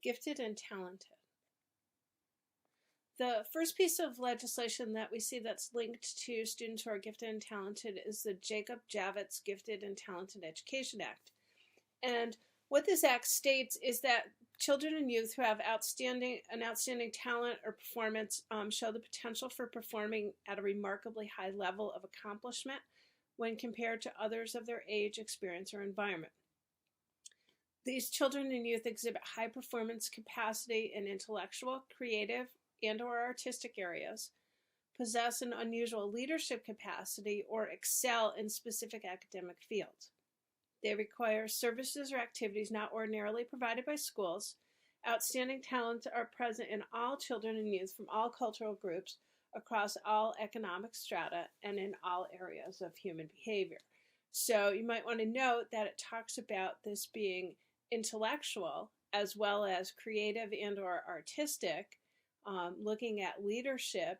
gifted and talented. The first piece of legislation that we see that's linked to students who are gifted and talented is the Jacob Javits Gifted and Talented Education Act. And what this act states is that children and youth who have outstanding talent or performance show the potential for performing at a remarkably high level of accomplishment when compared to others of their age, experience, or environment. These children and youth exhibit high performance capacity in intellectual, creative, and/or artistic areas, possess an unusual leadership capacity, or excel in specific academic fields. They require services or activities not ordinarily provided by schools. Outstanding talents are present in all children and youth from all cultural groups, across all economic strata, and in all areas of human behavior. So you might want to note that it talks about this being intellectual as well as creative and/or artistic, looking at leadership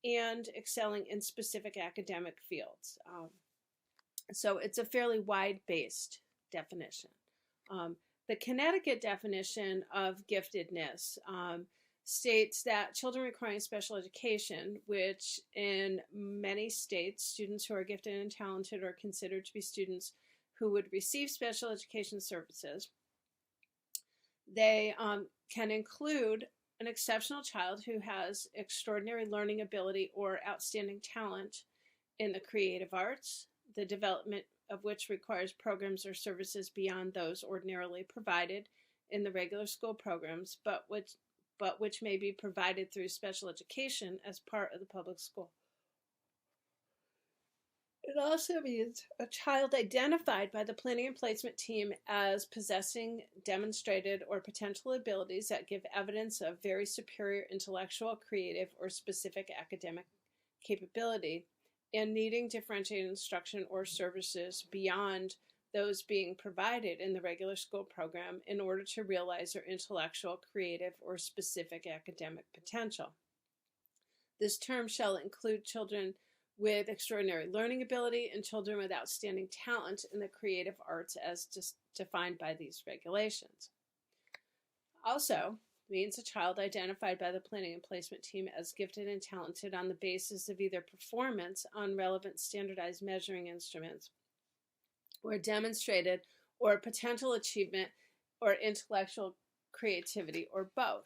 and excelling in specific academic fields. So it's a fairly wide-based definition. The Connecticut definition of giftedness states that children requiring special education, which in many states, students who are gifted and talented are considered to be students who would receive special education services. They can include an exceptional child who has extraordinary learning ability or outstanding talent in the creative arts, the development of which requires programs or services beyond those ordinarily provided in the regular school programs, but which may be provided through special education as part of the public school. It also means a child identified by the planning and placement team as possessing demonstrated or potential abilities that give evidence of very superior intellectual, creative, or specific academic capability, and needing differentiated instruction or services beyond those being provided in the regular school program in order to realize their intellectual, creative, or specific academic potential. This term shall include children with extraordinary learning ability and children with outstanding talent in the creative arts as defined by these regulations. Also means a child identified by the planning and placement team as gifted and talented on the basis of either performance on relevant standardized measuring instruments or demonstrated or potential achievement or intellectual creativity or both.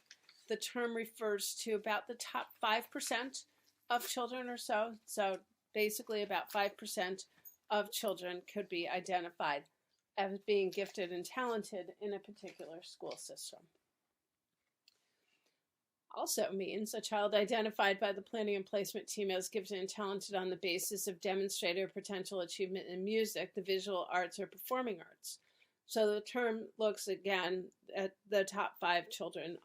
The term refers to about the top 5% of children or so. So basically about 5% of children could be identified as being gifted and talented in a particular school system. Also means a child identified by the planning and placement team as gifted and talented on the basis of demonstrated or potential achievement in music, the visual arts, or performing arts. So the term looks again at the top 5 children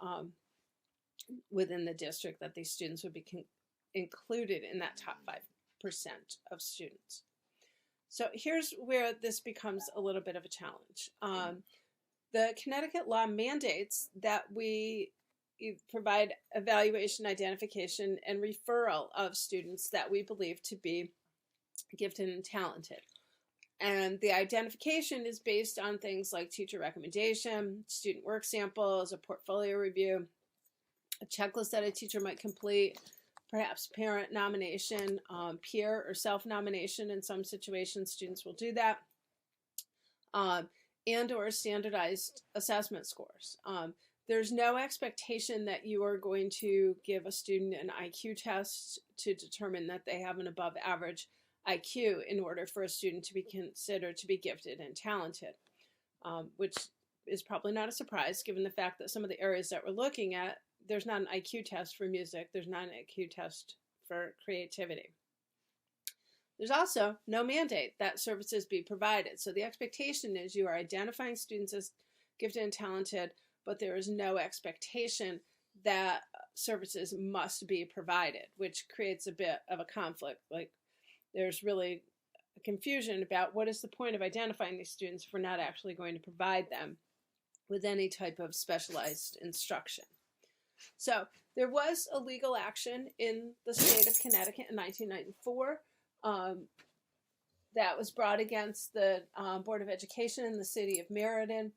within the district that these students would be included in that top 5% of students. So here's where this becomes a little bit of a challenge. The Connecticut law mandates that we provide evaluation, identification, and referral of students that we believe to be gifted and talented. And the identification is based on things like teacher recommendation, student work samples, a portfolio review, a checklist that a teacher might complete, perhaps parent nomination, peer or self-nomination. In some situations, students will do that, and or standardized assessment scores. There's no expectation that you are going to give a student an IQ test to determine that they have an above average IQ in order for a student to be considered to be gifted and talented, which is probably not a surprise given the fact that some of the areas that we're looking at, there's not an IQ test for music, there's not an IQ test for creativity. There's also no mandate that services be provided. So the expectation is you are identifying students as gifted and talented, but there is no expectation that services must be provided, which creates a bit of a conflict. Like there's really a confusion about what is the point of identifying these students if we're not actually going to provide them with any type of specialized instruction. So there was a legal action in the state of Connecticut in 1994 that was brought against the Board of Education in the city of Meriden.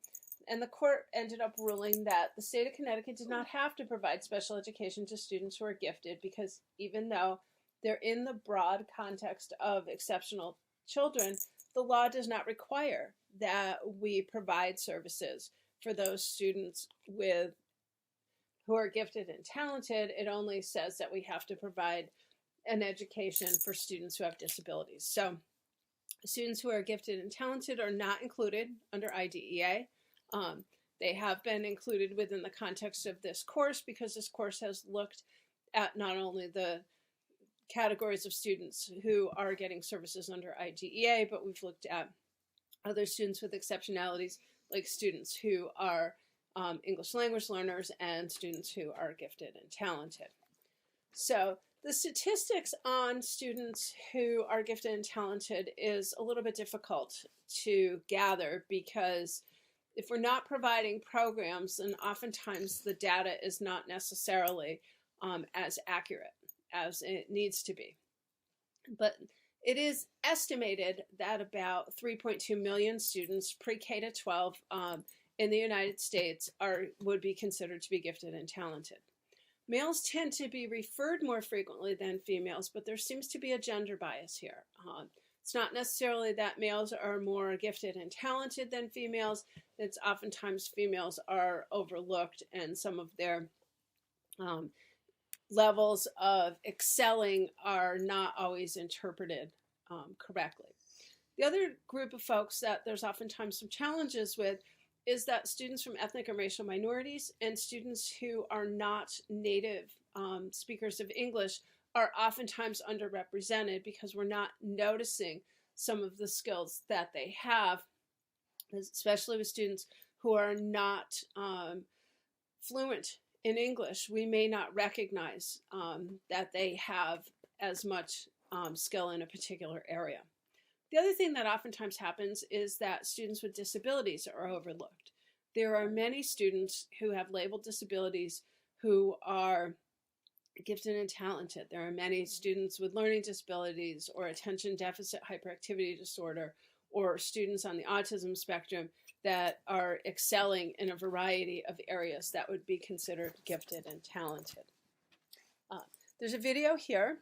And the court ended up ruling that the state of Connecticut did not have to provide special education to students who are gifted, because even though they're in the broad context of exceptional children, the law does not require that we provide services for those students who are gifted and talented. It only says that we have to provide an education for students who have disabilities. So students who are gifted and talented are not included under IDEA. They have been included within the context of this course because this course has looked at not only the categories of students who are getting services under IDEA, but we've looked at other students with exceptionalities, like students who are English language learners and students who are gifted and talented. So the statistics on students who are gifted and talented is a little bit difficult to gather, because if we're not providing programs, then oftentimes the data is not necessarily as accurate as it needs to be. But it is estimated that about 3.2 million students pre-K to 12 in the United States would be considered to be gifted and talented. Males tend to be referred more frequently than females, but there seems to be a gender bias here. It's not necessarily that males are more gifted and talented than females. It's oftentimes females are overlooked, and some of their levels of excelling are not always interpreted correctly. The other group of folks that there's oftentimes some challenges with is that students from ethnic and racial minorities and students who are not native speakers of English are oftentimes underrepresented, because we're not noticing some of the skills that they have, especially with students who are not fluent in English. We may not recognize that they have as much skill in a particular area. The other thing that oftentimes happens is that students with disabilities are overlooked. There are many students who have labeled disabilities who are gifted and talented. There are many students with learning disabilities or attention deficit hyperactivity disorder, or students on the autism spectrum that are excelling in a variety of areas that would be considered gifted and talented. There's a video here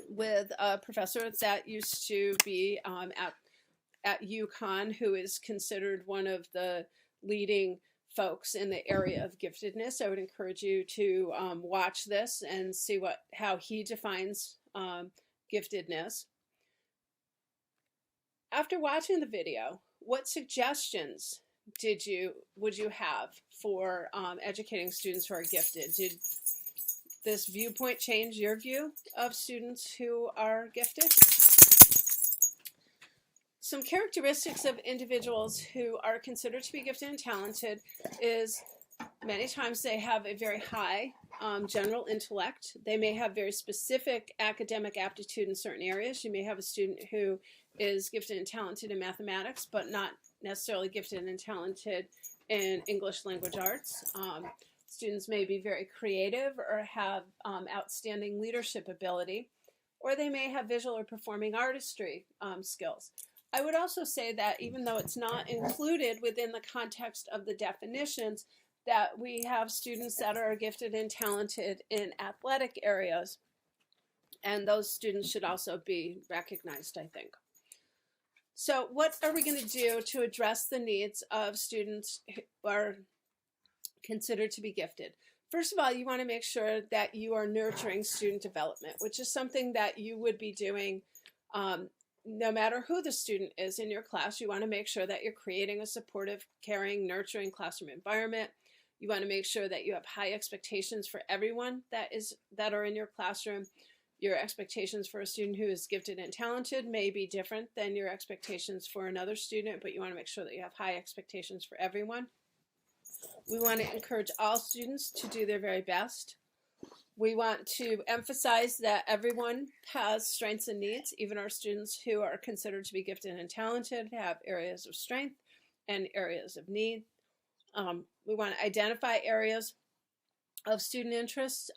with a professor that used to be at UConn, who is considered one of the leading folks in the area of giftedness. I would encourage you to watch this and see how he defines giftedness. After watching the video, what suggestions would you have for educating students who are gifted? Did this viewpoint change your view of students who are gifted? Some characteristics of individuals who are considered to be gifted and talented is many times they have a very high general intellect. They may have very specific academic aptitude in certain areas. You may have a student who is gifted and talented in mathematics, but not necessarily gifted and talented in English language arts. Students may be very creative or have outstanding leadership ability, or they may have visual or performing artistry skills. I would also say that even though it's not included within the context of the definitions, that we have students that are gifted and talented in athletic areas, and those students should also be recognized, I think. So what are we going to do to address the needs of students who are considered to be gifted? First of all, you want to make sure that you are nurturing student development, which is something that you would be doing no matter who the student is in your class. You want to make sure that you're creating a supportive, caring, nurturing classroom environment. You want to make sure that you have high expectations for everyone that are in your classroom. Your expectations for a student who is gifted and talented may be different than your expectations for another student, but you want to make sure that you have high expectations for everyone. We want to encourage all students to do their very best. We want to emphasize that everyone has strengths and needs. Even our students who are considered to be gifted and talented have areas of strength and areas of need. We want to identify areas of student interest.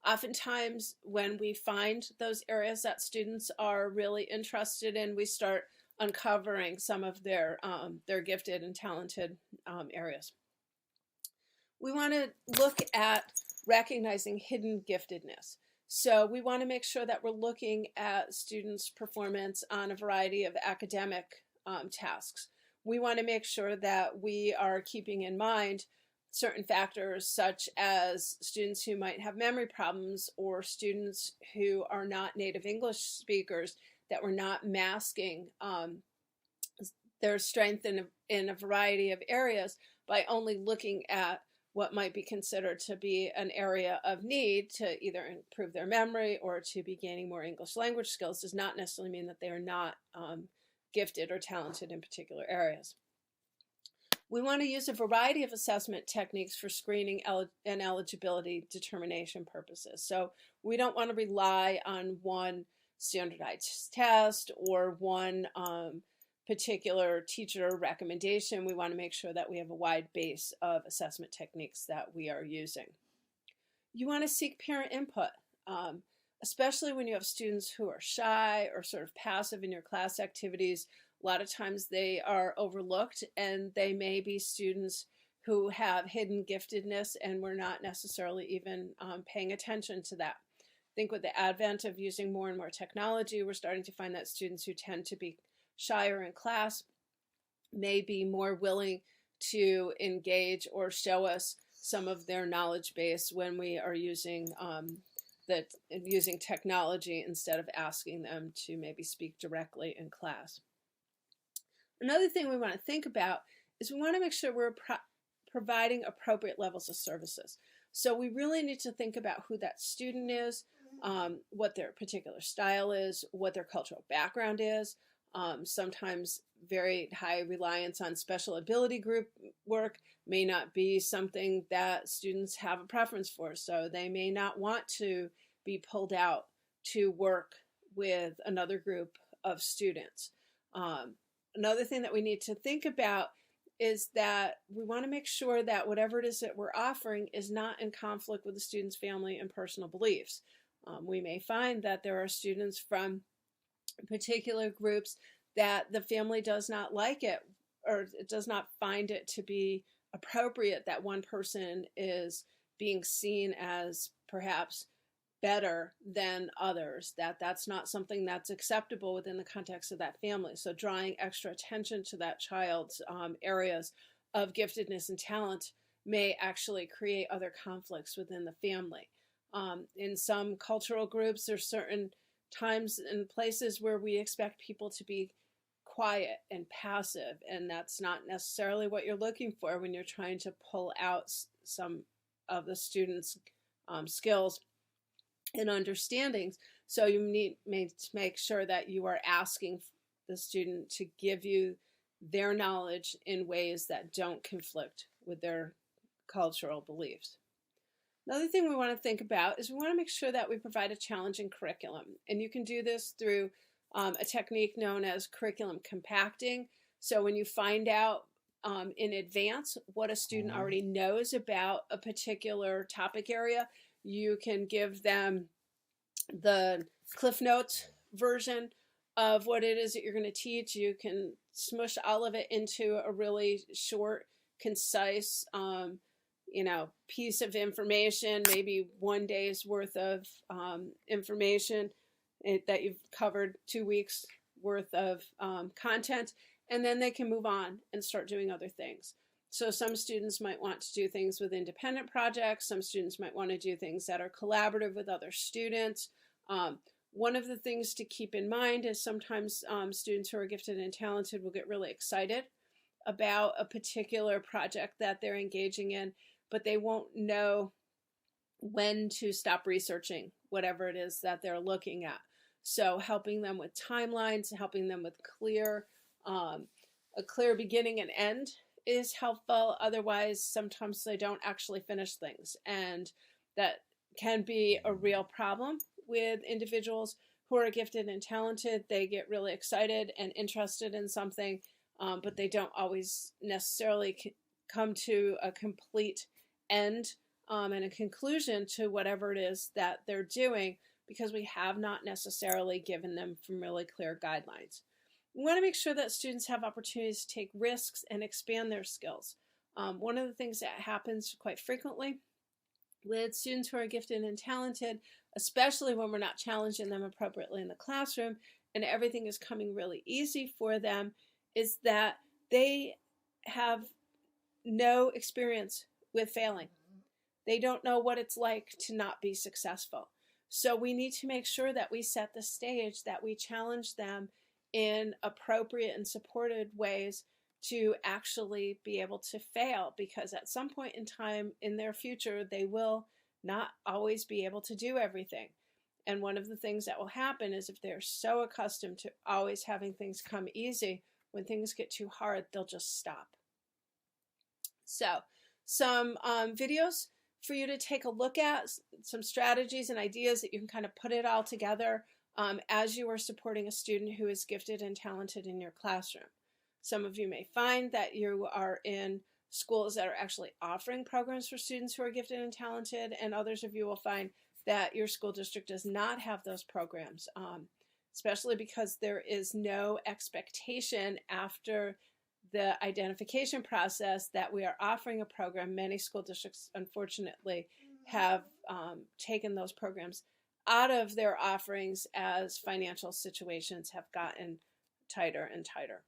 Oftentimes when we find those areas that students are really interested in, we start uncovering some of their gifted and talented areas. We want to look at recognizing hidden giftedness. So we want to make sure that we're looking at students' performance on a variety of academic tasks. We want to make sure that we are keeping in mind certain factors such as students who might have memory problems or students who are not native English speakers, that we're not masking their strength in a variety of areas by only looking at what might be considered to be an area of need to either improve their memory or to be gaining more English language skills does not necessarily mean that they are not gifted or talented in particular areas. We want to use a variety of assessment techniques for screening and eligibility determination purposes. So we don't want to rely on one standardized test or one particular teacher recommendation. We want to make sure that we have a wide base of assessment techniques that we are using. You want to seek parent input, especially when you have students who are shy or sort of passive in your class activities. A lot of times they are overlooked, and they may be students who have hidden giftedness and we're not necessarily even paying attention to that. I think with the advent of using more and more technology, we're starting to find that students who tend to be shyer in class may be more willing to engage or show us some of their knowledge base when we are using using technology instead of asking them to maybe speak directly in class. Another thing we want to think about is we want to make sure we're providing appropriate levels of services. So we really need to think about who that student is, what their particular style is, what their cultural background is. Sometimes very high reliance on special ability group work may not be something that students have a preference for. So they may not want to be pulled out to work with another group of students. Another thing that we need to think about is that we want to make sure that whatever it is that we're offering is not in conflict with the student's family and personal beliefs. We may find that there are students from particular groups that the family does not like it or does not find it to be appropriate that one person is being seen as perhaps better than others, that's not something that's acceptable within the context of that family. So drawing extra attention to that child's areas of giftedness and talent may actually create other conflicts within the family. In some cultural groups, there's certain times and places where we expect people to be quiet and passive, and that's not necessarily what you're looking for when you're trying to pull out some of the students' skills and understandings. So you need to make sure that you are asking the student to give you their knowledge in ways that don't conflict with their cultural beliefs. Another thing we want to think about is we want to make sure that we provide a challenging curriculum. And you can do this through a technique known as curriculum compacting. So when you find out in advance what a student already knows about a particular topic area, you can give them the Cliff Notes version of what it is that you're going to teach. You can smush all of it into a really short, concise, piece of information, maybe one day's worth of information that you've covered 2 weeks worth of content, and then they can move on and start doing other things. So some students might want to do things with independent projects. Some students might want to do things that are collaborative with other students. One of the things to keep in mind is sometimes students who are gifted and talented will get really excited about a particular project that they're engaging in, but they won't know when to stop researching whatever it is that they're looking at. So helping them with timelines, helping them with a clear beginning and end is helpful. Otherwise, sometimes they don't actually finish things, and that can be a real problem with individuals who are gifted and talented. They get really excited and interested in something, but they don't always necessarily come to a complete end and a conclusion to whatever it is that they're doing, because we have not necessarily given them some really clear guidelines. We want to make sure that students have opportunities to take risks and expand their skills. One of the things that happens quite frequently with students who are gifted and talented, especially when we're not challenging them appropriately in the classroom and everything is coming really easy for them, is that they have no experience with failing. They don't know what it's like to not be successful. So we need to make sure that we set the stage, that we challenge them in appropriate and supported ways to actually be able to fail, because at some point in time in their future, they will not always be able to do everything. And one of the things that will happen is if they're so accustomed to always having things come easy, when things get too hard, they'll just stop. So some videos for you to take a look at, some strategies and ideas that you can kind of put it all together as you are supporting a student who is gifted and talented in your classroom. Some of you may find that you are in schools that are actually offering programs for students who are gifted and talented, and others of you will find that your school district does not have those programs, especially because there is no expectation after the identification process that we are offering a program. Many school districts, unfortunately, have taken those programs out of their offerings as financial situations have gotten tighter and tighter.